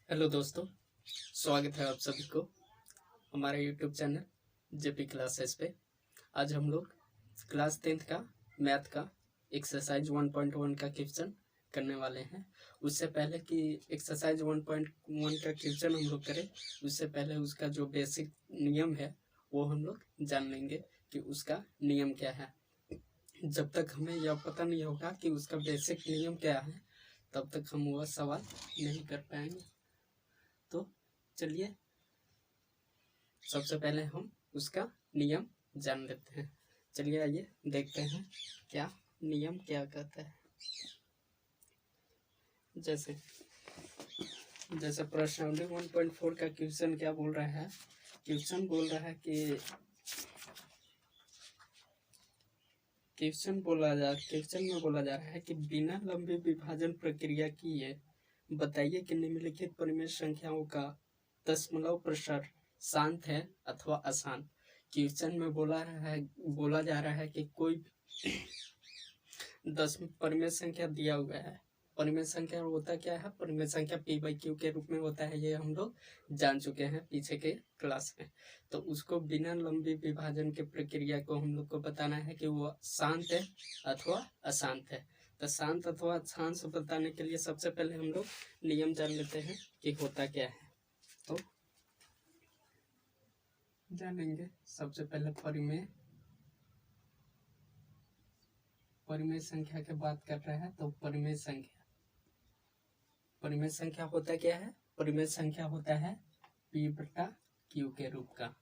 Hello दोस्तों, स्वागत है आप सभी को हमारे यूट्यूब चैनल जेपी क्लासेस पे। आज हम लोग क्लास 10th का मैथ का एक्सरसाइज 1.1 का क्वेश्चन करने वाले हैं। उससे पहले कि एक्सरसाइज 1.1 का क्वेश्चन हम लोग करें, उससे पहले उसका जो बेसिक नियम है वो हम लोग जान लेंगे कि उसका नियम क्या है। जब तक हमें यह पता नहीं होगा कि उसका बेसिक नियम क्या है, तब तक हम वह सवाल नहीं कर पाएंगे। तो चलिए सबसे पहले हम उसका नियम जान लेते हैं। चलिए आइए देखते हैं क्या नियम क्या कहता है। जैसे प्रश्नावली 1.4 का क्वेश्चन क्या बोल रहा है। क्वेश्चन में बोला जा रहा है कि बिना लंबी विभाजन प्रक्रिया किए बताइए कि निम्नलिखित परिमेय संख्याओं का दशमलव प्रसार शांत है अथवा आसान। क्वेश्चन में बोला जा रहा है कि कोई 10 परिमेय संख्या दिया हुआ है। परिमेय संख्या होता क्या है? परिमेय संख्या p/q के रूप में होता है। ये हम लोग जान चुके हैं पीछे के क्लास में। तो उसको बिना लंबी विभाजन के प्रक्रिया को हम लोग को बताना है कि वो शांत है अथवा अशांत है। तो शांत अथवा अशांत से बताने के लिए सबसे पहले हम लोग नियम जान लेते हैं कि होता क्या है। तो जानेंगे सबसे पहले परिमेय संख्या की बात कर रहे हैं। तो परिमेय संख्या होता क्या है? परिमेय संख्या होता है p/q के रूप का।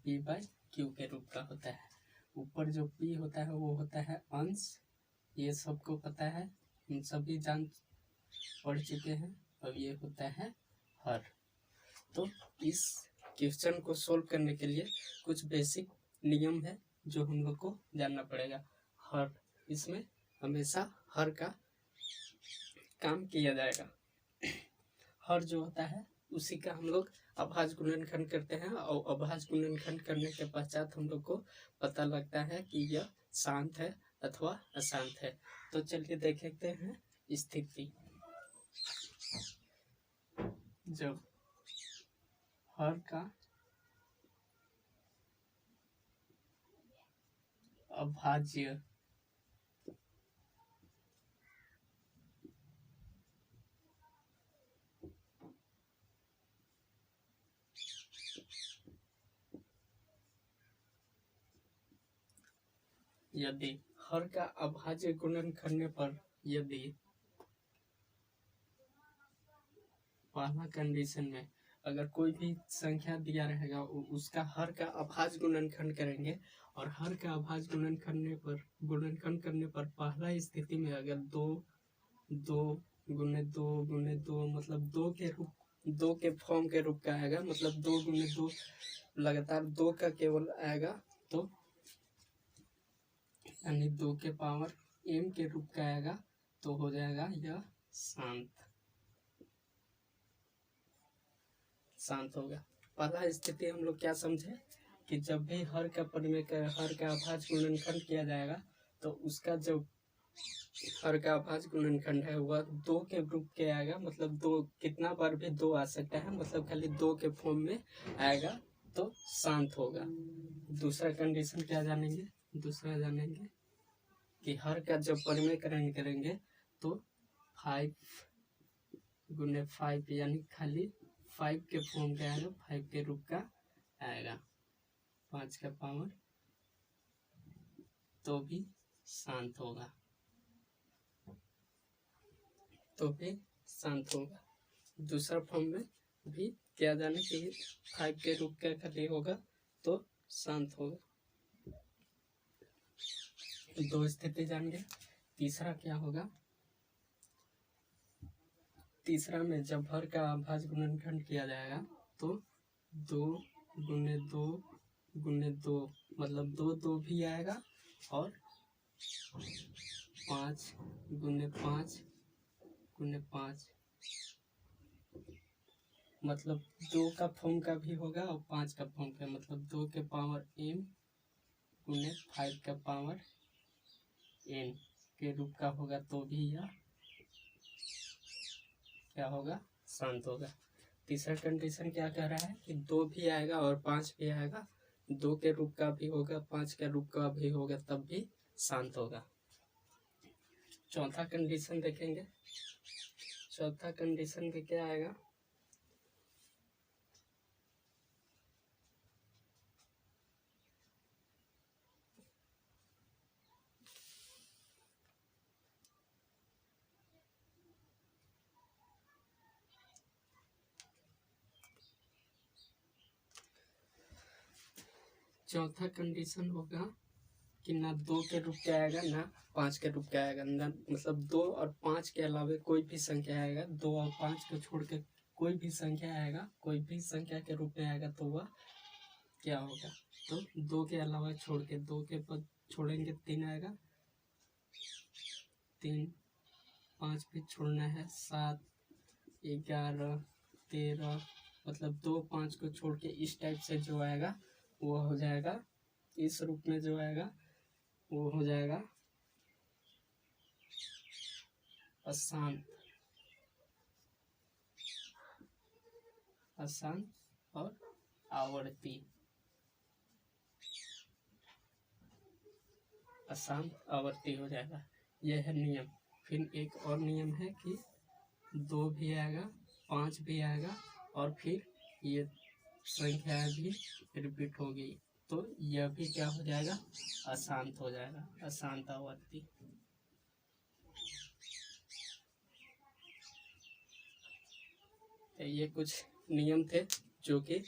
p/q के रूप का होता है। ऊपर जो p होता है वो होता है अंश, ये सबको पता है, हम सभी जान पढ़ चुके हैं। और ये होता है हर। तो इस क्वेश्चन को सोल्व करने के लिए कुछ बेसिक नियम है जो हम लोग को जानना पड़ेगा। हर, इसमें हमेशा हर का काम किया जाएगा। हर जो होता है उसी का हम लोग अभाज्य गुणनखंड करते हैं, और अभाज्य गुणनखंड करने के पश्चात हम लोग को पता लगता है कि यह शांत है अथवा अशांत है। तो चलिए देखते हैं स्थिति। जब हर का अभाज्य यदि हर का अभाज्य गुणन करने पर यदि पहला कंडीशन में अगर कोई भी संख्या दिया रहेगा उसका हर का अभाज्य गुणनखंड करेंगे, और हर का अभाज्य गुणनखंड करने पर पहला स्थिति में अगर 2 गुने 2 मतलब 2 के फॉर्म के रूप का आएगा, मतलब 2 गुने 2 लगातार 2 का केवल आएगा, तो यानी 2 के पावर m के रूप का आएगा, तो हो जाएगा यह शांत होगा। पहला स्थिति हम लोग क्या समझे कि जब भी हर का अभाज्य गुणनखंड किया जाएगा, तो उसका जो हर का अभाज्य गुणनखंड है वह 2 के रूप के आएगा, मतलब 2 कितना बार भी 2 आ सकता है, मतलब खाली 2 के फॉर्म में आएगा, तो शांत होगा। दूसरा कंडीशन क्या जानेंगे? दूसरा जानेंगे कि हर का जब परिमेयकरण करेंगे तो 5 गुने 5 यानी खाली 5 के फॉर्म का आएगा, 5 के रूप का आएगा, 5 का पावर, तो भी शांत होगा, दूसरा फॉर्म में भी क्या जाने कि 5 के रूप का खाली होगा तो शांत होगा। 2 स्थिति जान गए। तीसरा क्या होगा? तीसरा में जब हर का अभाज्य गुणनखंड किया जाएगा तो 2 गुने 2 गुने 2 मतलब 2 भी आएगा, और 5 गुने 5 गुने 5 मतलब 2 का फॉर्म का भी होगा और 5 का फॉर्म का, मतलब 2 के पावर m गुने 5 का पावर n के रूप का होगा, तो भी यह क्या होगा? शांत होगा। तीसरा कंडीशन क्या कह रहा है कि 2 भी आएगा और 5 भी आएगा, 2 के रूप का भी होगा, 5 के रूप का भी होगा, तब भी शांत होगा। चौथा कंडीशन देखेंगे। चौथा कंडीशन में क्या आएगा, चौथा कंडीशन होगा कि ना 2 के रूप का आएगा ना 5 के रूप का आएगा, ना मतलब 2 और 5 के अलावा कोई भी संख्या आएगा, 2 और 5 को छोड़ के कोई भी संख्या आएगा, कोई भी संख्या के रूप में आएगा तो वह क्या होगा। तो 2 के अलावा छोड़ के 2 के पद छोड़ेंगे 3 आएगा, 3, 5 भी छोड़ना है, 7, 11, 13, मतलब 2, 5 को छोड़ के इस टाइप से जो आएगा वो हो जाएगा, इस रूप में जो आएगा वो हो जाएगा अशांत। अशांत और आवर्ती। अशांत आवर्ती हो जाएगा, यह है नियम। फिर एक और नियम है कि 2 भी आएगा, 5 भी आएगा और फिर ये संख्या भी रिपीट होगी, तो यह भी क्या हो जाएगा, अशांत हो जाएगा, अशांत आवर्ती। ये कुछ नियम थे जो कि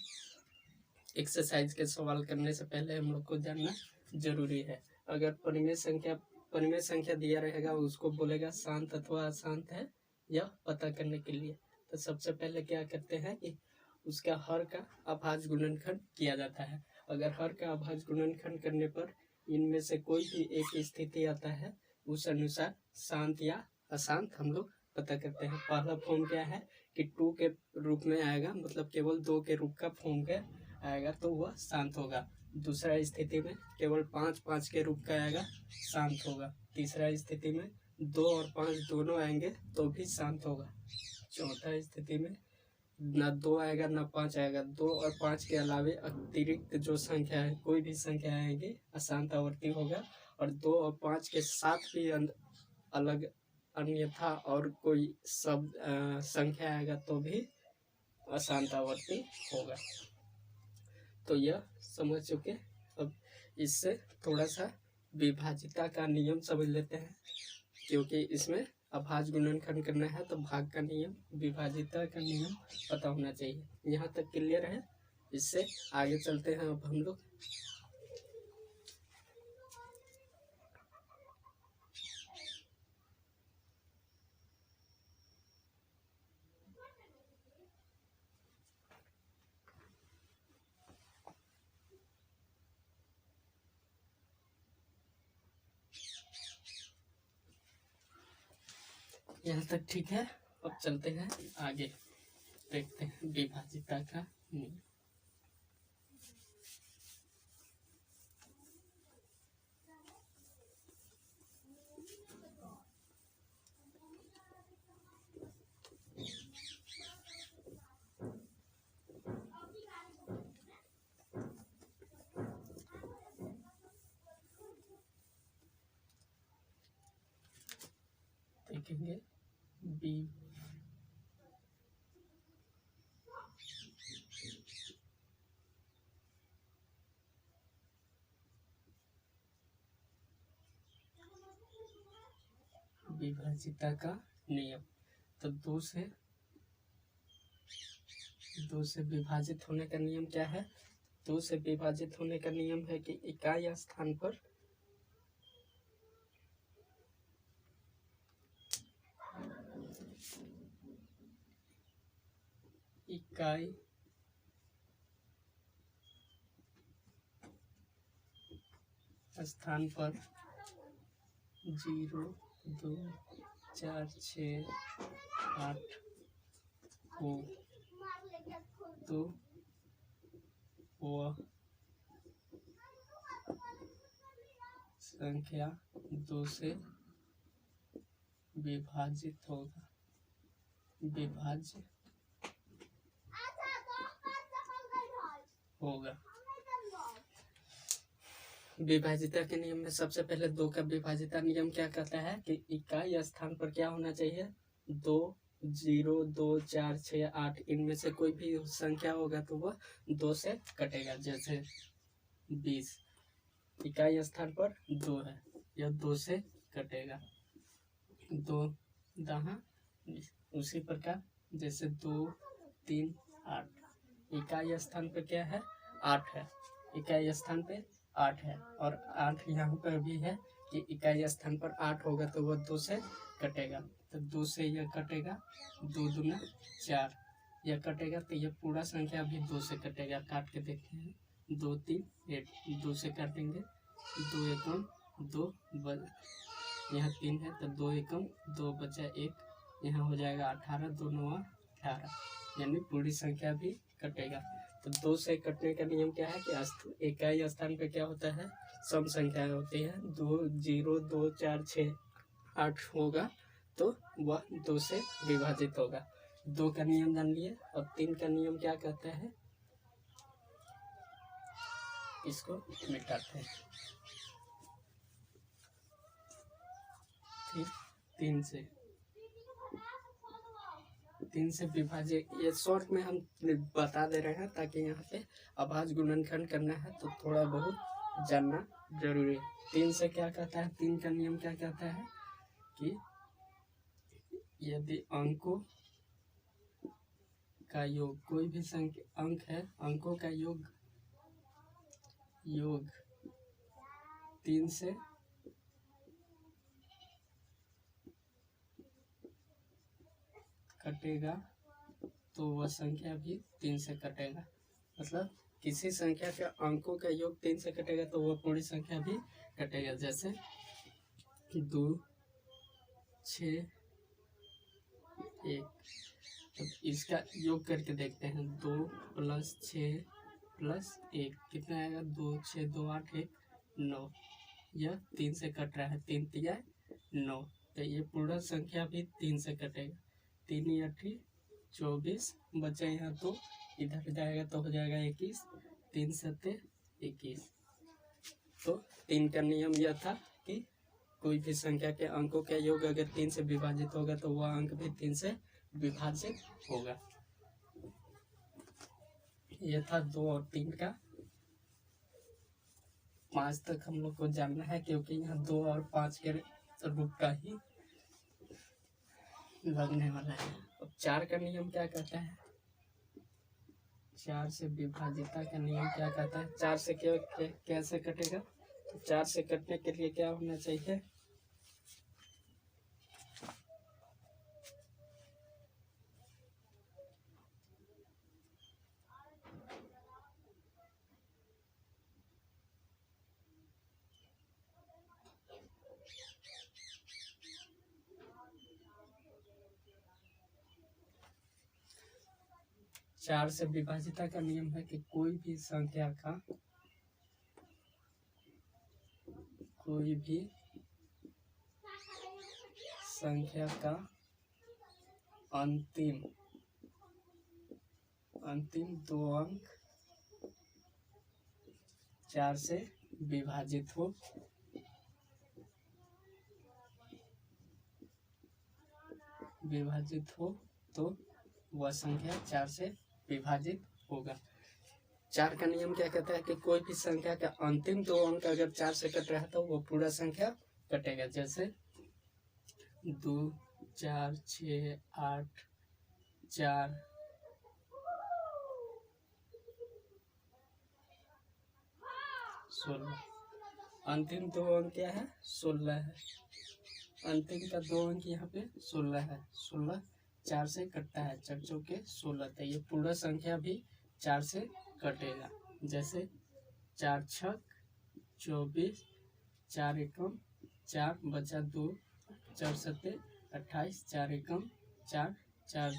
एक्सरसाइज के सवाल करने से पहले हम लोग को जानना जरूरी है। अगर परिमेय संख्या दिया रहेगा उसको बोलेगा शांत अथवा अशांत है यह पता करने के लिए। तो सबसे पहले क्या करते हैं कि उसका हर का अभाज्य गुणनखंड किया जाता है। अगर हर का अभाज्य गुणनखंड करने पर इनमें से कोई भी एक स्थिति आता है, उस अनुसार शांत या अशांत हम लोग पता करते हैं। पहला फॉर्म क्या है कि 2 के रूप में आएगा, मतलब केवल 2 के रूप का फॉर्म का आएगा तो वह शांत होगा। दूसरा स्थिति में केवल 5 के रूप का आएगा, शांत होगा। तीसरा स्थिति में 2 और 5 दोनों आएंगे तो भी शांत होगा। चौथा स्थिति में ना 2 आएगा ना 5 आएगा, 2 और 5 के अलावे अतिरिक्त जो संख्या है, कोई भी संख्या आएगी अशांत आवर्ती होगा। और 2 और 5 के साथ भी अलग अन्यथा और कोई शब्द संख्या आएगा तो भी अशांत आवर्ती होगा। तो यह समझ चुके। अब इससे थोड़ा सा विभाजिता का नियम समझ लेते हैं, क्योंकि इसमें अभाज्य गुणनखंड करना है तो भाग का नियम, विभाजिता का नियम पता होना चाहिए। यहाँ तक क्लियर है। इससे आगे चलते हैं अब हम लोग। यहाँ तक ठीक है। अब चलते हैं आगे, देखते हैं विभाजिता का नियम। देखेंगे विभाजिता का नियम। तो 2 से विभाजित होने का नियम क्या है। 2 से विभाजित होने का नियम है कि इकाई स्थान पर इकाई स्थान पर 0, 2, 4, 6, 8 हो तो वह संख्या 2 से विभाजित होगा। विभाज्य होगा। विभाजिता के नियम में सबसे पहले 2 का विभाजिता नियम क्या कहता है कि इकाई स्थान पर क्या होना चाहिए, 2, 0, 2, 4, 6, 8 इनमें से कोई भी संख्या होगा तो वह 2 से कटेगा। जैसे 20 इकाई स्थान पर 2 है, यह 2 से कटेगा। 2 दहा 20। उसी प्रकार जैसे 2, 3, 8 इकाई स्थान पर क्या है, 8 है, इकाई स्थान पे 8 है और 8 यहाँ पर भी है कि इकाई स्थान पर 8 होगा तो वह 2 से कटेगा। तो 2 से यह कटेगा, 2 दूना 4 यह कटेगा, तो यह पूरा संख्या भी 2 से कटेगा। काट के देखते हैं, 2, 3, 8 2 से काटेंगे, 2 एकम 2 यहाँ 3 है तो 2 एकम 2 बचा 1, यहाँ हो जाएगा 18, 2 9 18 यानी पूरी संख्या भी कटेगा। तो 2 से कटने का नियम क्या है कि इकाई स्थान पे क्या होता है, सम संख्याएं होती है। 2, 0, 2, 4, 6, 8 होगा तो वह 2 से विभाजित होगा। 2 का नियम जान लिए। और 3 का नियम क्या कहता है, इसको मिटाते हैं। फिर 3 से विभाजित, ये शॉर्ट में हम बता दे रहे हैं ताकि यहाँ पे अभाज्य गुणनखंड करना है तो थोड़ा बहुत जानना जरूरी है। 3 से क्या कहता है, 3 का नियम क्या कहता है कि यदि अंकों का योग, कोई भी संख्या अंक है, अंकों का योग 3 से कटेगा तो वह संख्या भी 3 से कटेगा। मतलब किसी संख्या के अंकों का योग 3 से कटेगा तो वह पूरी संख्या भी कटेगा। जैसे 2, 6, 1 तो इसका योग करके देखते हैं। 2 + 6 + 1 कितना आएगा, 2, 6, 2, 8, 1, 9 यह 3 से कट रहा है, 3 तिया 9 तो ये पूरा संख्या भी 3 से कटेगा। 3 × 8 = 24 बचा यहाँ 2 इधर जाएगा तो हो जाएगा 21, 3 × 7 = 21। तो 3 का नियम यह था कि कोई भी संख्या के अंकों का योग अगर 3 से विभाजित होगा तो वह अंक भी 3 से विभाजित होगा। यह था 2 और 3 का। 5 तक हम लोग को जानना है क्योंकि यहाँ 2 और 5 के रूप का ही लगने वाला है। अब 4 का नियम क्या कहता है, 4 से विभाजिता का नियम क्या कहता है, 4 से कैसे कटेगा, तो 4 से कटने के लिए क्या होना चाहिए, चार से विभाजिता का नियम है कि कोई भी संख्या का अंतिम 2 अंक 4 से विभाजित हो तो वह संख्या 4 से विभाजित होगा। 4 का नियम क्या कहता है कि कोई भी संख्या का अंतिम 2 अंक अगर 4 से कट रहा है तो वो पूरा संख्या कटेगा। जैसे 2, 4, 6, 8, 4 16 अंतिम 2 अंक क्या है, 16 है। अंतिम का 2 अंक यहाँ पे 16 है। 16 4 से कटता है, 4 चौके 16 तो ये पूरा संख्या भी 4 से कटेगा। जैसे 4 छक 24, 4 एकम 4 बचा 2, 4 सत्ते 28, 4 एकम 4, 4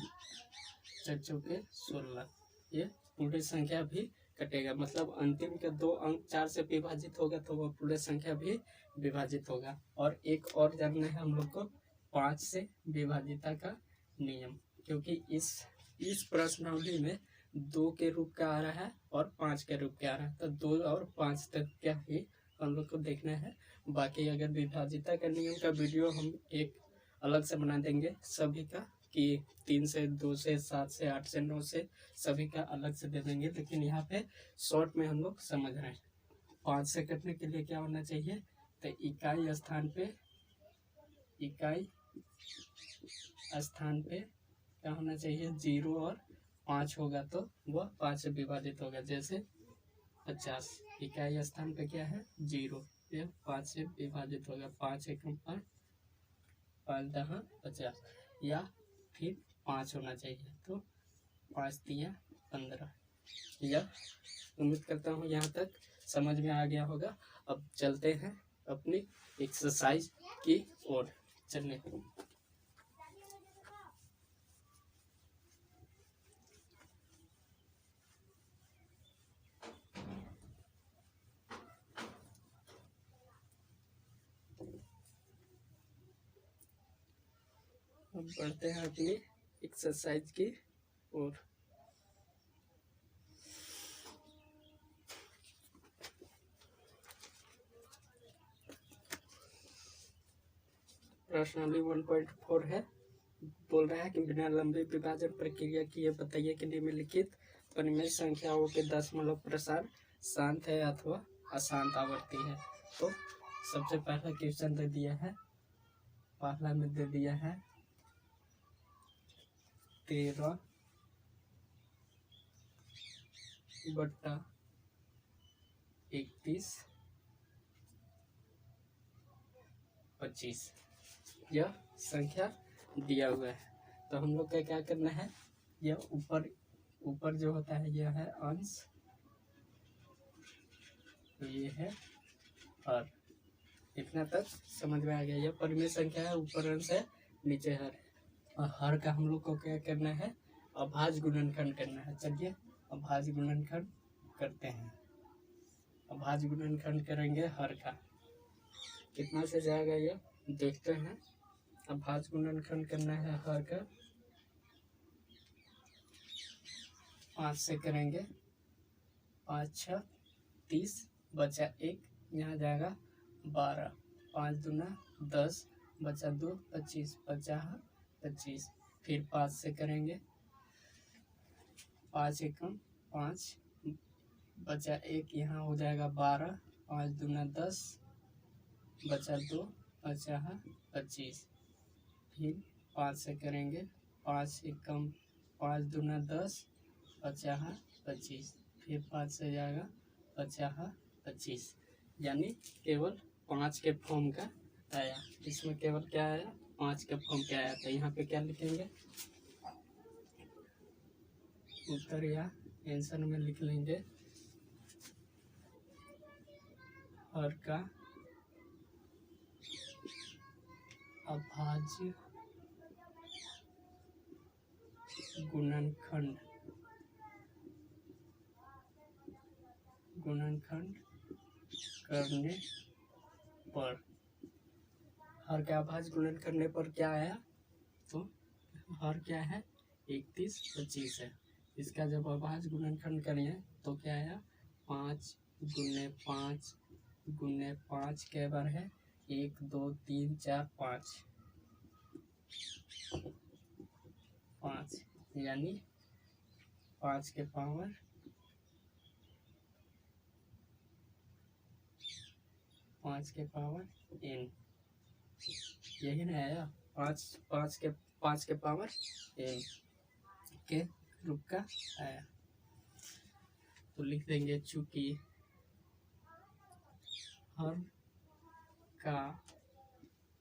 चौके 16 ये पूरे संख्या भी कटेगा। मतलब अंतिम के 2 अंक 4 से विभाजित होगा तो वह पूरे संख्या भी विभाजित होगा। और एक और जानना है हम लोग को 5 से विभाजिता का नियम, क्योंकि इस प्रश्नावली में 2 के रूप का आ रहा है और 5 के रूप का आ रहा है, तो 2 और 5 तक क्या ही हम लोग को देखना है। बाकी अगर विभाजिता का नियम का वीडियो हम एक अलग से बना देंगे सभी का, कि 3 से 2 से 7 से 8 से 9 से सभी का अलग से दे देंगे, लेकिन यहाँ पे शॉर्ट में हम लोग समझ रहे हैं। 5 से कटने के लिए क्या होना चाहिए, तो इकाई स्थान पे क्या होना चाहिए, 0 और 5 होगा तो वह 5 से विभाजित होगा। जैसे 50 इकाई स्थान पे क्या है 0, यह 5 से विभाजित होगा। 5 एकम 5, 5 दहा 50, या फिर 5 होना चाहिए, तो 5 तिया 15। यह उम्मीद करता हूँ यहाँ तक समझ में आ गया होगा। अब चलते हैं अपनी एक्सरसाइज की ओर। चलिए अब बढ़ते हैं अपनी एक्सरसाइज की ओर। प्रश्नावली 1.4 है, बोल रहा है कि बिना लंबी विभाजन प्रक्रिया की ये बताइए कि निम्नलिखित परिमेय संख्याओं के दशमलव प्रसार शांत है अथवा अशांत आवर्ती है। तो सबसे पहला क्वेश्चन दे दिया है, पहला में दे दिया है 13/31/25 यह संख्या दिया हुआ है। तो हम लोग का क्या करना है, यह ऊपर जो होता है यह है अंश, तो ये है हर। इतना तक समझ में आ गया। यह परिमेय संख्या है, ऊपर अंश है नीचे हर है। और हर का हम लोग को क्या करना है, अभाज्य गुणनखंड करना है। चलिए अभाज्य गुणनखंड करते हैं। अभाज्य गुणनखंड करेंगे हर का, कितना से जाएगा यह देखते हैं। अभाज्य गुणनखंड करना है हर का, 5 से करेंगे, 5 6 30 बचा 1, यहाँ जाएगा 12, 5 दूना 10 बचा 2 25, बचा 25। फिर 5 से करेंगे, 5 एकम 5 बचा 1, यहाँ हो जाएगा 12, 5 दूना 10 बचा 2 बचा 25। फिर 5 से करेंगे, 5 एकम 5 दूना 10 बचा 25। फिर 5 से जाएगा बचा 25, यानी केवल 5 के फॉर्म का आया। इसमें केवल क्या आया, 5 के फॉर्म का आया। तो यहाँ पे क्या लिखेंगे, उत्तर या आंसर में लिख लेंगे हर का अभाज्य गुणनखंड करने पर, हर का अभाज्य गुणन करने पर क्या आया, तो हर क्या है 31/25 है। इसका जब अभाज्य गुणनखंड करेंगे तो क्या आया, 5 गुने 5 गुने 5 के बार है 1 2 3 4 5, यानी 5 के पावर 5 के पावर n, यही ना आया, 5 के पावर n के रूप का आया। तो लिख देंगे चूंकि हर का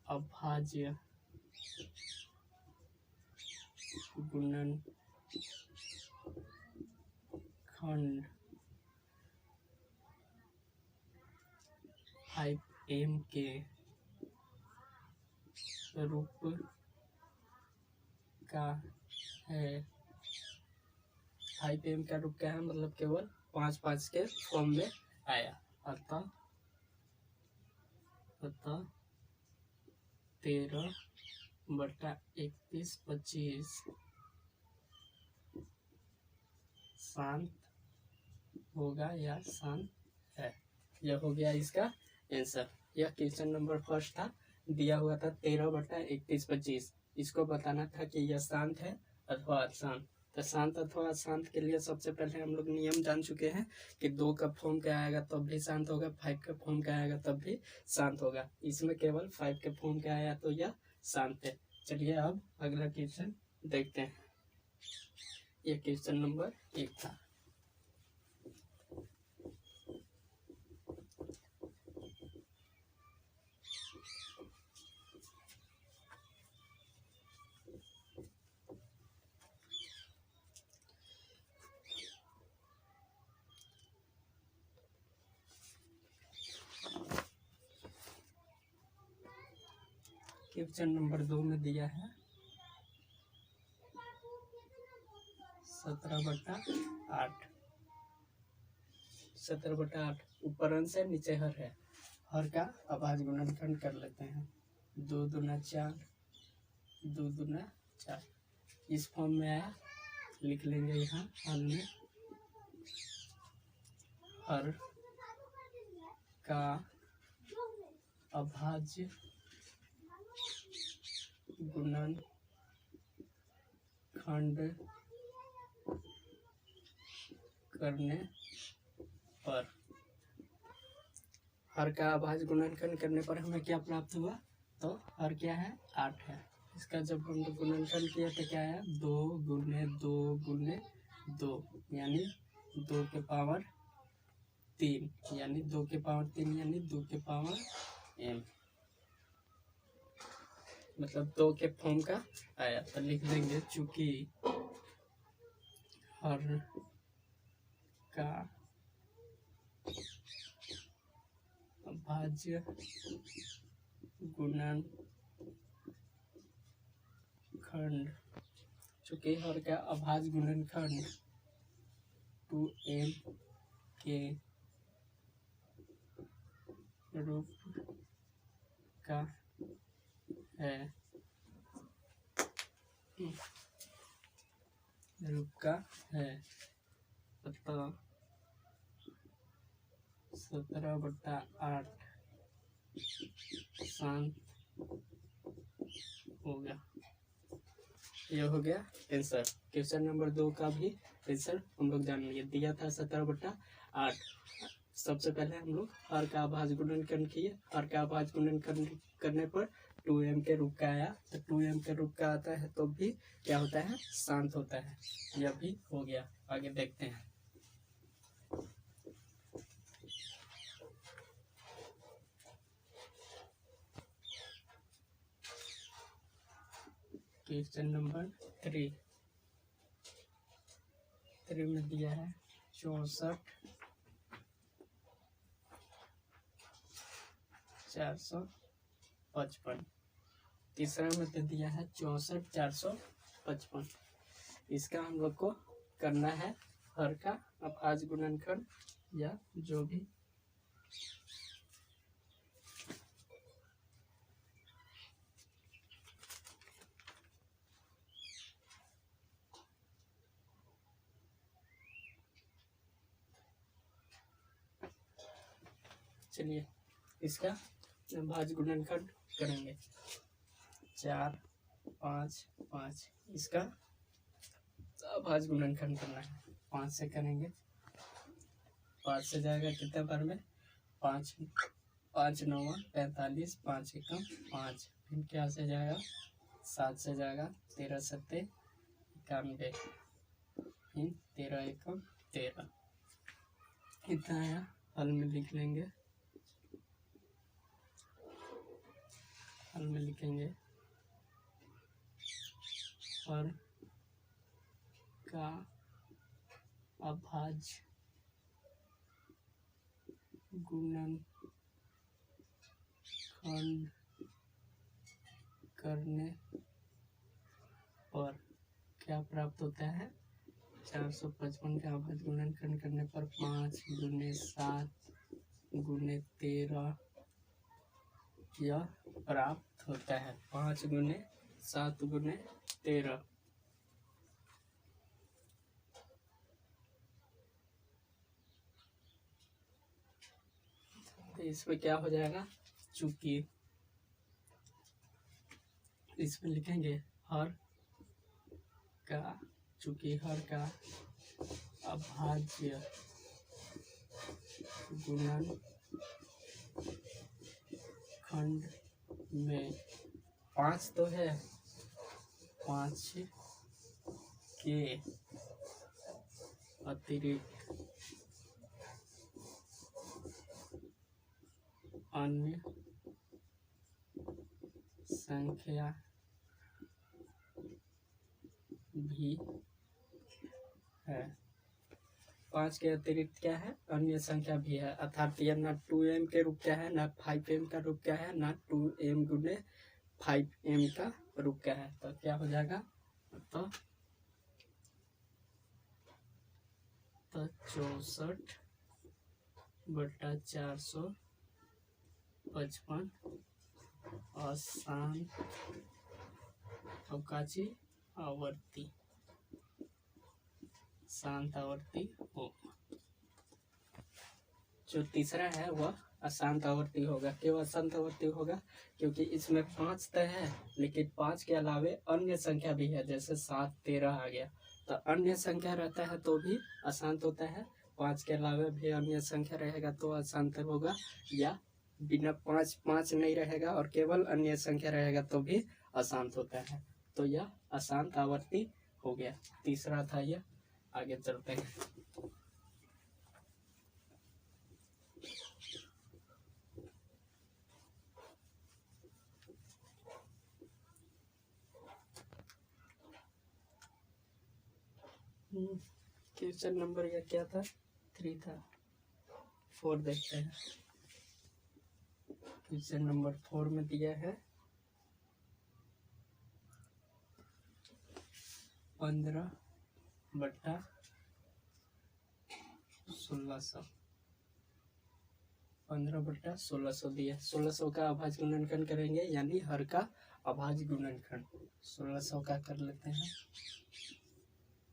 अभाज्य गुणनखंड 5m के रूप का है। 5m का रूप का है मतलब केवल 5 के फॉर्म में आया। अतः 13/31/25 शांत होगा या शांत है। यह हो गया इसका आंसर। यह क्वेश्चन नंबर फर्स्ट था, दिया हुआ था 13/21-25। इसको बताना था कि यह शांत है अथवा अशांत। तो शांत अथवा अशांत के लिए सबसे पहले हम लोग नियम जान चुके हैं कि 2 का फॉर्म क्या आएगा तब भी शांत होगा, 5 का फॉर्म क्या आएगा तब भी शांत होगा। इसमें केवल 5 के फॉर्म क्या आया तो यह शांत है। चलिए अब अगला क्वेश्चन देखते हैं। यह क्वेश्चन नंबर 1 था। क्वेश्चन नंबर 2 में दिया है 17/8। 17/8 ऊपर अंश है नीचे हर है। हर का अभाज्य गुणनखंड कर लेते हैं। 2 दूना 4, 2 दूना 4। इस फॉर्म में आया, लिख लेंगे यहाँ हल में। हर का अभाज्य गुणनखंड करने पर, हर का अभाज्य गुणनखंड करने पर हमें क्या प्राप्त हुआ, तो हर क्या है 8 है। इसका जब हम लोग गुणनखंड किया तो क्या आया 2 गुने 2 गुने 2 यानी 2 के पावर 3 यानी 2 के पावर 3 यानी 2 के पावर m, मतलब 2 के फॉर्म का आया। तो लिख देंगे चूंकि हर का अभाज्य गुणनखंड, चूंकि हर का अभाज्य गुणनखंड 2m के रूप का है, रूप का है, अतः 17/8 शांत होगा। यह हो गया आंसर। क्वेश्चन नंबर 2 का भी आंसर हम लोग जान लिए। दिया था 17/8। सबसे पहले हम लोग हर का अभाज्य गुणनखंड किए। हर का अभाज्य गुणनखंड करने पर 2m के रूप का आया। तो 2m के रूप का आता है तो भी क्या होता है शांत होता है। यह भी हो गया। आगे देखते हैं। क्वेश्चन नंबर 3 में दिया है 64,455। तीसरा में तो दिया है 64,455। इसका हम लोग को करना है हर का अभाज्य गुणनखंड या जो भी चलिए इसका अभाज्य गुणनखंड करेंगे 4 5 5। इसका अभाज्य गुणनखंड करना है 5 से करेंगे। 5 से जाएगा कितने बार में 5 5 9 45 5 एकम 5। फिर क्या से जाएगा 7 से जाएगा 13 7 91। फिर 13 एकम 13। इतना आया। हल में लिख लेंगे। हल में लिखेंगे हर का अभाज्य गुणनखंड करने पर क्या प्राप्त होता है 455 का अभाज्य गुणनखंड करने पर 5 गुने 7 गुने 13 यह प्राप्त होता है। 5 गुने 7 गुने 13 इसमें क्या हो जाएगा, चूंकि इसमें लिखेंगे हर का, चूंकि हर का अभाज्य गुणनखंड में 5 तो है, 5 के अतिरिक्त अन्य संख्या भी है। 5 के अतिरिक्त क्या है, अन्य संख्या भी है, अर्थात यह ना 2m के रूप का है, ना 5m का रूप का है, ना 2m गुने 5m का रूप का है। तो क्या हो जाएगा, तो 64/455 अशांत अवकाशी आवर्ती, शांत आवर्ती हो। जो तीसरा है वह अशांत आवर्ती होगा। क्यों अशांत आवर्ती होगा, क्योंकि इसमें 5 तो है, लेकिन 5 के अलावे अन्य संख्या भी है, जैसे 7, 13 आ गया, तो अन्य संख्या रहता है तो भी अशांत होता है। 5 के अलावे भी अन्य संख्या रहेगा तो अशांत होगा, या बिना 5 नहीं रहेगा और केवल अन्य संख्या रहेगा तो भी अशांत होता है। तो यह अशांत आवर्ती हो गया, तीसरा था यह। आगे चलते हैं। क्वेश्चन नंबर या क्या था, 3 था, 4 देखते हैं। क्वेश्चन नंबर 4 में दिया है 15/1600, 15/1600 दिया। 1600 का अभाज्य गुणनखंड करेंगे, यानी हर का अभाज्य गुणनखंड। 1600 का कर लेते हैं,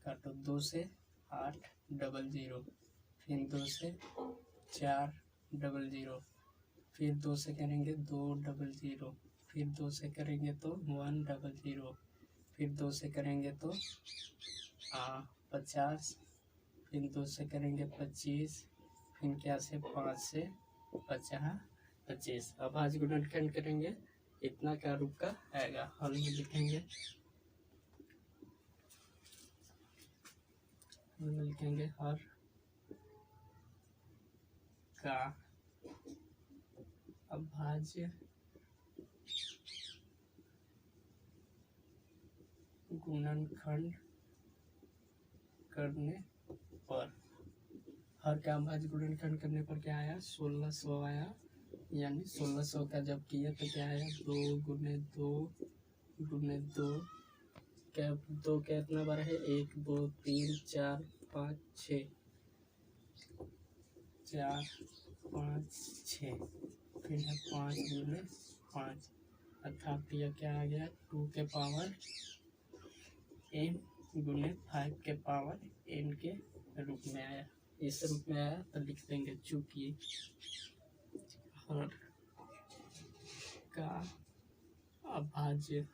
काटो, 2 से 8 00, फिर 2 से 4 00, फिर 2 से करेंगे 2 00, फिर 2 से करेंगे तो 1 00, फिर 2 से करेंगे तो 50, फिर 2 से करेंगे 25, फिर क्या से 5 से 25। अभाज्य गुणनखंड करेंगे, इतना का रूप का आएगा। हल में लिखेंगे हर का अभाज्य गुणनखंड करने पर, हर का अभाज्य गुणनखंड करने पर क्या आया, 1600 आया। यानी 1600 का जब किया तो क्या आया, 2 गुने 2 गुने 2, क्या 2 कितना बार है, 1 2 3 4 5 6, 4 5 6, फिर है 5 गुने 5, अर्थात यह क्या आ गया, 2 के पावर n गुने 5 के पावर n के रूप में आया। इस रूप में आया तो लिख देंगे, चूंकि हर का अभाज्य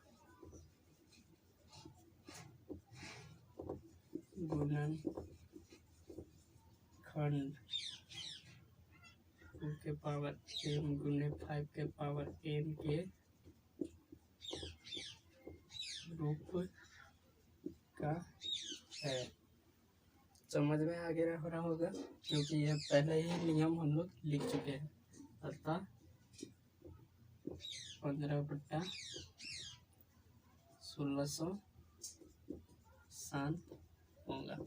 गुणनखंड 2 के पावर n गुने 5 के पावर n के रूप का है। समझ में आगे हो रहा होगा, क्योंकि यह पहले ही नियम हम लोग लिख चुके हैं। अर्थात 15/1600 शांत होगा।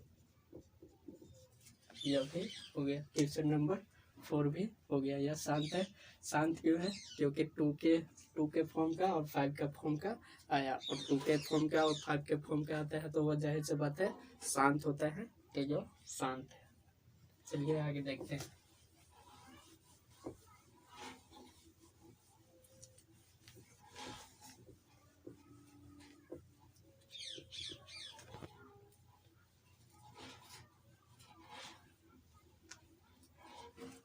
यह भी हो गया, क्वेश्चन नंबर 4 भी हो गया। यह शांत है। शांत क्यों है, क्योंकि 2 के फॉर्म का और 5 का फॉर्म का आया, और 2 के फॉर्म का और 5 के फॉर्म का आता है तो वह जाहिर सी बात है शांत होता है, तो जो शांत है। चलिए आगे देखते हैं।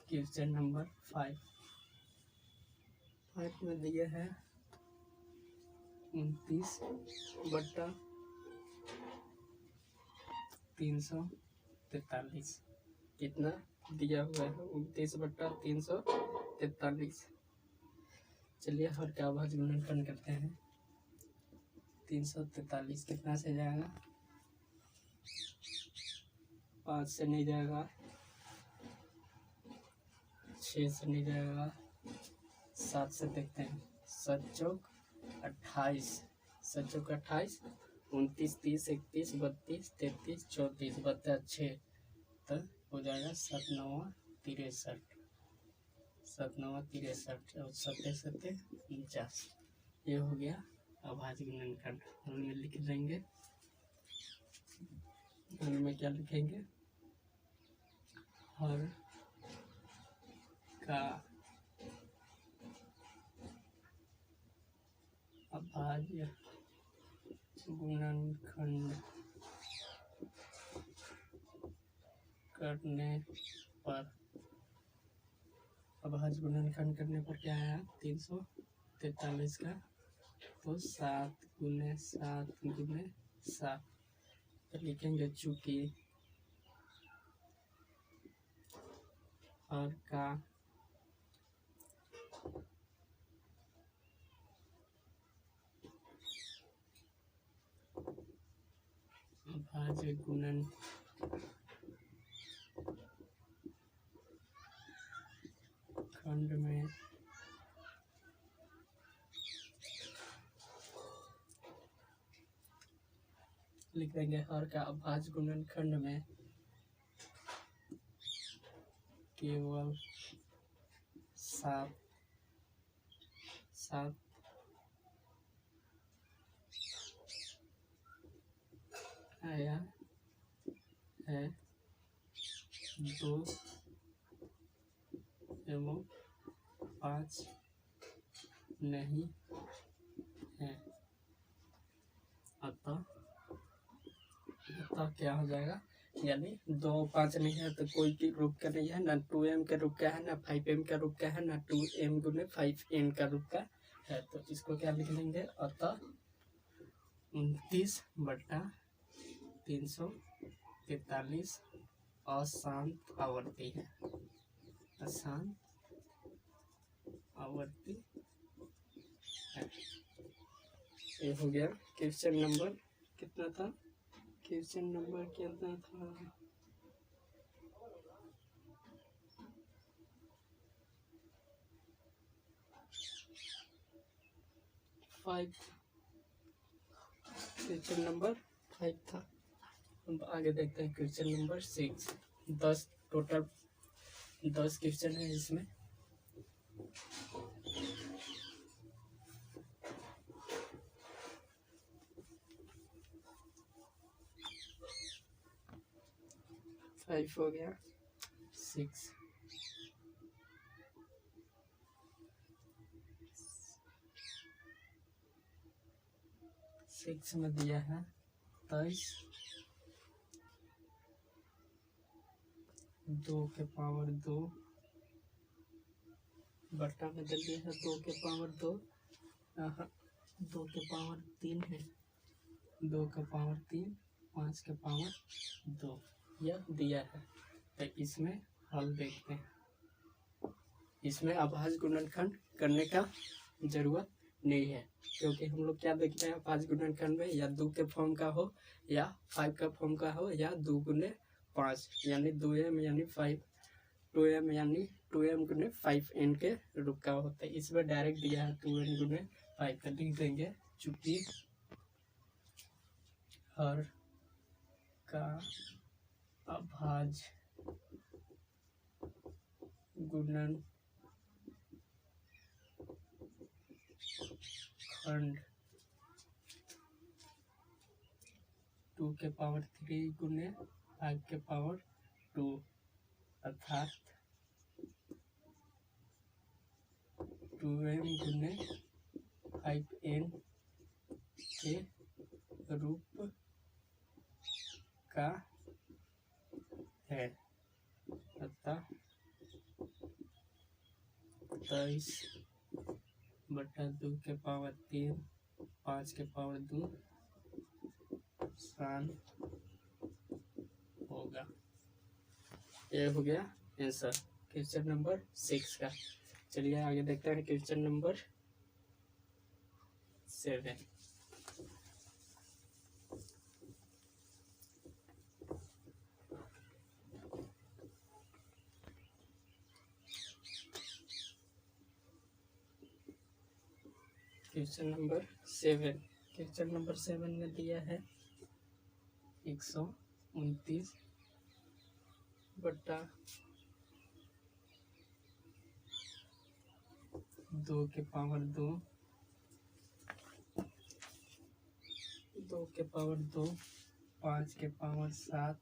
क्वेश्चन नंबर 5, 5 में दिया है 29/343। कितना दिया हुआ है? 29/343। चलिए हर का अभाज्य गुणनखंड करते हैं। 343 कितना से जाएगा? 5 से नहीं जाएगा, 6 से नहीं जाएगा, 7 से देखते हैं। 7 चौक 28, 7 चौक 28, 29, 30, 31, 32, 33, 34 बता 6, तो हो जाएगा 7 9 63, 7 9 63 और 7 7 49। ये हो गया अभाज्य गुणनखंड। हल में लिख देंगे। हल में क्या लिखेंगे? हर का अभाज्य गुणनखंड करने पर, अभाज्य गुणनखंड करने पर क्या आया? 343 का, तो 7 × 7 × 7 तो लिखेंगे चूंकि हर का अभाज्य गुणनखंड में लिख देंगे हर का अभाज्य गुणनखंड में केवल 7 आया है, 2 एवं 5 नहीं है। अतः क्या हो जाएगा? यानी 2 5 नहीं है तो कोई के रूप का नहीं है, ना 2m के रूप का है, ना 5m का रूप का है, ना 2m × 5n का रूप का है। तो इसको क्या लिख लेंगे? अतः 29/343 अशांत आवर्ती है। अशांत आवर्ती है। ये हो गया। क्वेश्चन नंबर कितना था? क्वेश्चन नंबर कितना था? 5। क्वेश्चन नंबर 5 था। अब आगे देखते हैं क्वेश्चन नंबर 6। 10 टोटल 10 क्वेश्चन है इसमें। फाइव हो गया। 6 में दिया है 23, 2 के पावर 2 बटा में दे दिया है 2 के पावर 2, 2 के पावर 3 है, 2 के पावर 3, 5 के पावर 2 यह दिया है। तो इसमें हल देखते हैं। इसमें अभाज्य गुणनखंड करने का जरूरत नहीं है, क्योंकि हम लोग क्या देखते हैं अभाज्य गुणनखंड में, या 2 के फॉर्म का हो, या 5 का फॉर्म का हो, या 2 × 5 यानी 2m यानी 5, 2m यानी 2m × 5n के रूप का होता है। इसमें डायरेक्ट दिया है 2n × 5 का लिख देंगे। चूंकि हर का अभाज्य गुणनखंड 2 के पावर 3 × 5 के पावर 2 अर्थात 2m × 5n के रूप का है। अतः 23 बटा 2 के पावर 3 5 के पावर 2 आसान होगा। ये हो गया आंसर क्वेश्चन नंबर 6 का। चलिए आगे देखते हैं क्वेश्चन नंबर 7। क्वेश्चन नंबर 7 में दिया है 129 बटा 2 के पावर 2 2 के पावर 2 5 के पावर 7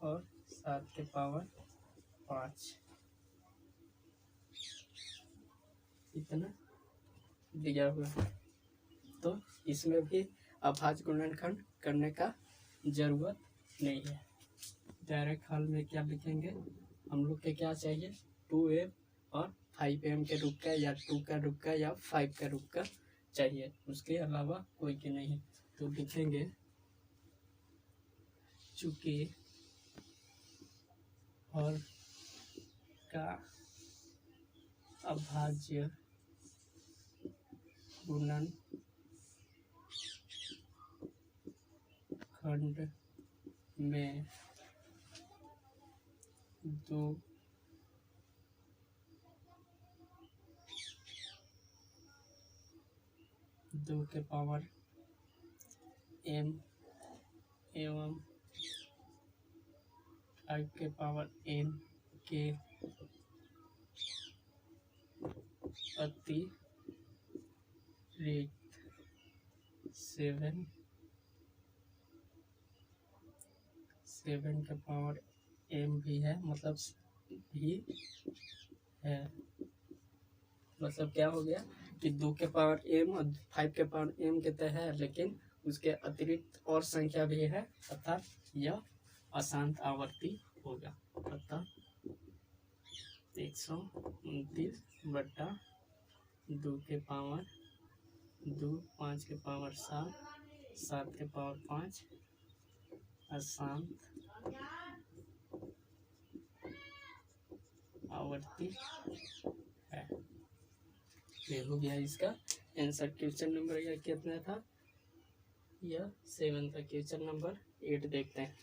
और 7 के पावर 5 इतना दिया हुआ है। तो इसमें भी अभाज्य गुणनखंड करने का जरूरत नहीं है। डायरेक्ट हल में क्या लिखेंगे, हम लोग के क्या चाहिए 2m और 5m के रूप का या 2 का रूप का या 5 का रूप का चाहिए, उसके अलावा कोई के नहीं। तो लिखेंगे चूंकि हल का अभाज्य गुणनखंड में 2 के पावर m एवं 5 के पावर n के अतिरिक्त 7 के पावर m भी है, मतलब भी है। मतलब क्या हो गया कि 2 के पावर m और 5 के पावर m के तय है, लेकिन उसके अतिरिक्त और संख्या भी है, अर्थात यह अशांत आवर्ती होगा। अतः 129 बटा 2 के पावर 2 5 के पावर 7 7 के पावर 5 अशांत आवर्ती है। ये हो गया इसका आंसर। क्वेश्चन नंबर यह कितना था, यह 7 था। क्वेश्चन नंबर 8 देखते हैं।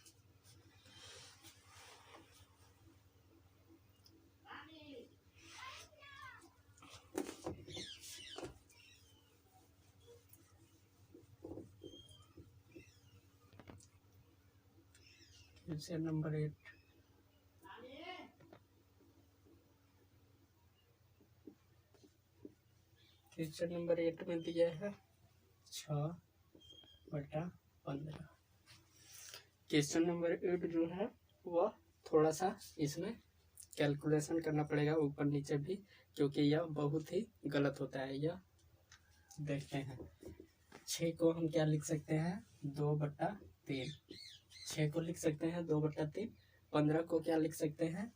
क्वेश्चन नंबर 8 क्वेश्चन नंबर 8 में दिया है 6/15। क्वेश्चन नंबर 8 जो है वह थोड़ा सा इसमें कैलकुलेशन करना पड़ेगा ऊपर नीचे भी, क्योंकि यह बहुत ही गलत होता है। यह देखते हैं 6 को हम क्या लिख सकते हैं 2/3। 6 को लिख सकते हैं 2/3। 15 को क्या लिख सकते हैं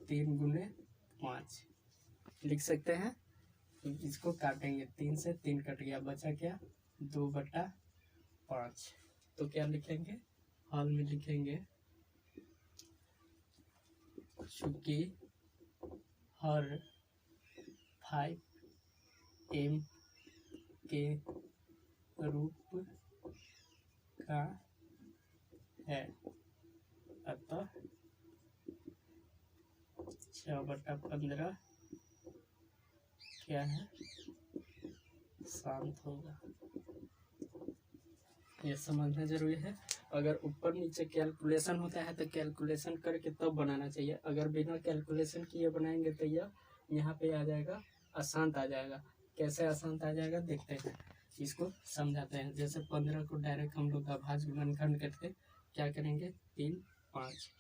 3 गुने 5 लिख सकते हैं। इसको काटेंगे, 3 से 3 कट गया, बचा क्या 2/5। तो क्या लिखेंगे हल में लिखेंगे चूंकि हर 5m के रूप का है, अतः 6/15 क्या है शांत होगा। ये समझना जरूरी है। अगर ऊपर नीचे कैलकुलेशन होता है तो कैलकुलेशन करके तब बनाना चाहिए। अगर बिना कैलकुलेशन किए बनाएंगे तो यह यहाँ पे आ जाएगा अशांत आ जाएगा। कैसे अशांत आ जाएगा देखते हैं, इसको समझाते हैं। जैसे 15 को डायरेक्ट हम लोग अभाज्य गुणनखंड करके क्या करेंगे 3 5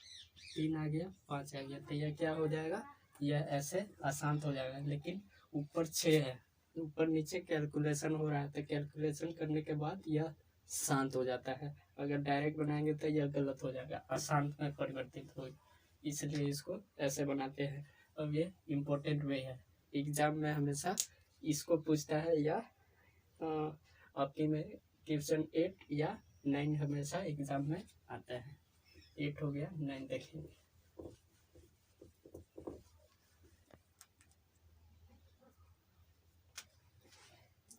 3 आ गया 5 आ गया, तो यह क्या हो जाएगा यह ऐसे अशांत हो जाएगा। लेकिन ऊपर 6 है, ऊपर नीचे कैलकुलेशन हो रहा है, तो कैलकुलेशन करने के बाद यह शांत हो जाता है। अगर डायरेक्ट बनाएंगे तो यह गलत हो जाएगा, अशांत में परिवर्तित हो, इसलिए इसको ऐसे बनाते हैं। अब ये इम्पोर्टेंट वे है, एग्जाम में हमेशा इसको पूछता है, या आपके में क्वेश्चन 8 या 9 हमेशा एग्जाम में आता है। 8 हो गया, 9 देखेंगे।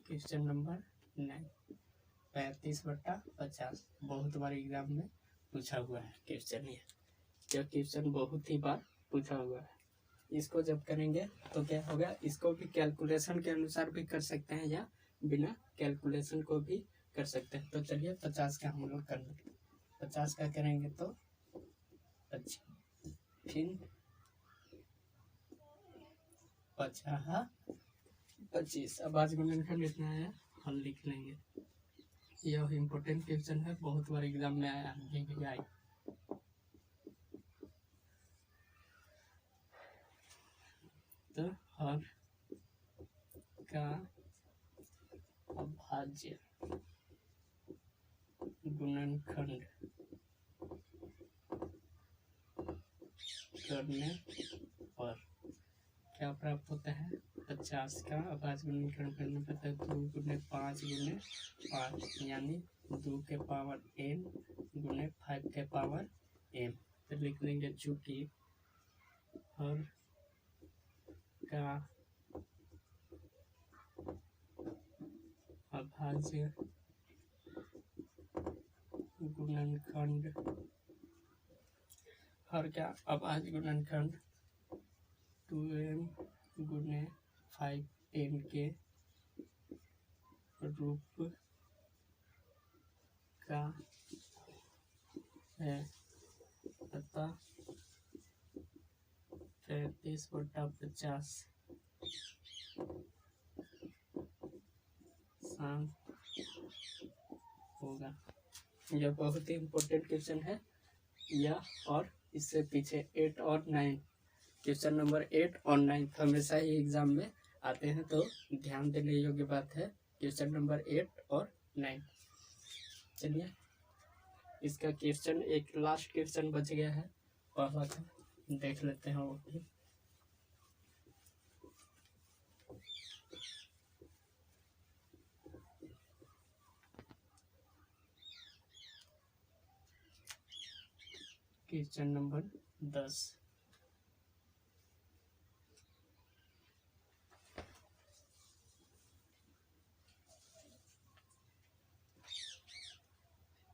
क्वेश्चन नंबर 9, 35/50 बहुत बार एग्जाम में पूछा हुआ है क्वेश्चन। यह क्वेश्चन बहुत ही बार पूछा हुआ है। इसको जब करेंगे तो क्या होगा, इसको भी कैलकुलेशन के अनुसार भी कर सकते हैं या बिना कैलकुलेशन को भी कर सकते हैं। तो चलिए 50 का हम लोग कर लेते हैं। 50 का करेंगे तो 25, फिर 25। अब आज गुणनखंड इतना है, हल लिख लेंगे। यह इम्पोर्टेंट क्वेश्चन है, बहुत बार एग्जाम में आया, भी आई। तो हर का अभाज्य गुणनखंड करने पर क्या प्राप्त होता है। 50 का अभाज्य गुणनखंड करने पर 2 गुने 5 गुने 5 यानी 2 के पावर n गुने 5 के पावर m। तो लिख लेंगे चूंकि हर का अभाज्य गुणनखंड, हर का अभाज्य गुणनखंड 2m गुने 5n के रूप का है, अतः 35/50 शांत होगा। यह बहुत ही इम्पोर्टेंट क्वेश्चन है। यह और इससे पीछे 8 और 9, क्वेश्चन नंबर 8 और 9 हमेशा ही एग्जाम में आते हैं, तो ध्यान देने योग्य बात है क्वेश्चन नंबर 8 और 9। चलिए इसका क्वेश्चन, एक लास्ट क्वेश्चन बच गया है पहला का, देख लेते हैं वो भी। क्वेश्चन नंबर 10,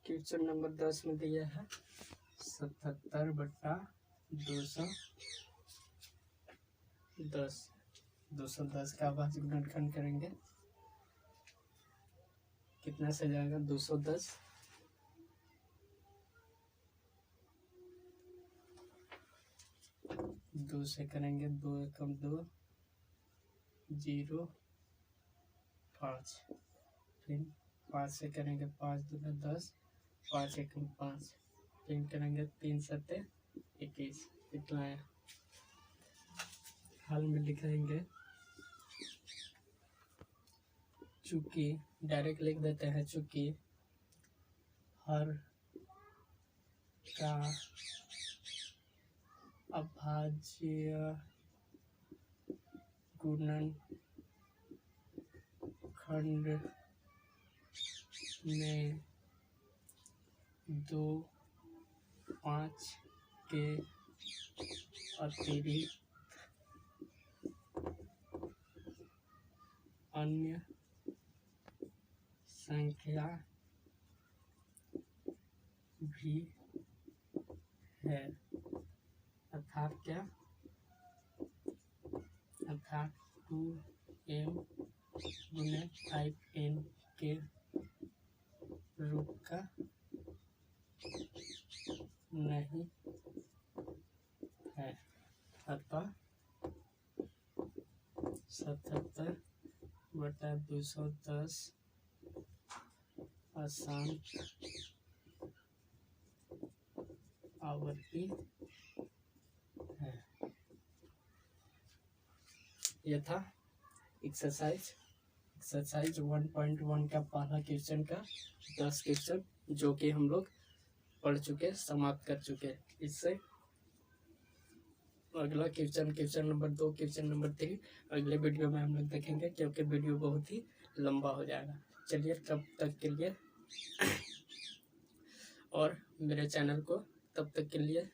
क्वेश्चन नंबर 10 में दिया है 77/210। 210 का अभाज्य गुणनखंड करेंगे, कितना से जाएगा 210, 2 से करेंगे 2 एकम 2, 0 5, फिर 5 से करेंगे 5 दूना 10, 5 एकम 5, फिर करेंगे 3 सत्ते 21। इतना है। हल में लिखेंगे, चूंकि डायरेक्ट लिख देते हैं, चूंकि हर का अभाज्य गुणनखंड में 2 5 के अतिरिक्त अन्य संख्या भी है, अर्थात क्या, अर्थात 2m गुने 5n के रूप का नहीं है, अतः 77/210 अशांत आवर्ती है। यह था एक्सरसाइज 1.1 का पहला क्वेश्चन का 10 क्वेश्चन, जो कि हम लोग पढ़ चुके, समाप्त कर चुके। इससे अगला क्वेश्चन नंबर 2, क्वेश्चन नंबर 3 अगले वीडियो में हम लोग देखेंगे, क्योंकि वीडियो बहुत ही लंबा हो जाएगा। चलिए तब तक के लिए और मेरे चैनल को तब तक के लिए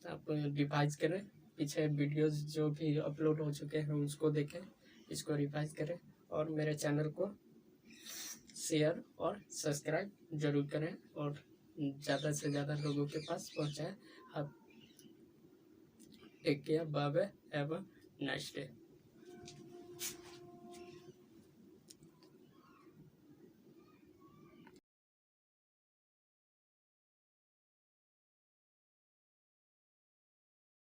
आप रिवाइज करें, पीछे वीडियोस जो भी अपलोड हो चुके हैं उसको देखें, इसको रिवाइज करें और मेरे चैनल को शेयर और सब्सक्राइब जरूर करें और ज़्यादा से ज़्यादा लोगों के पास पहुँचाएं। आप take care, bye bye, have a nice day.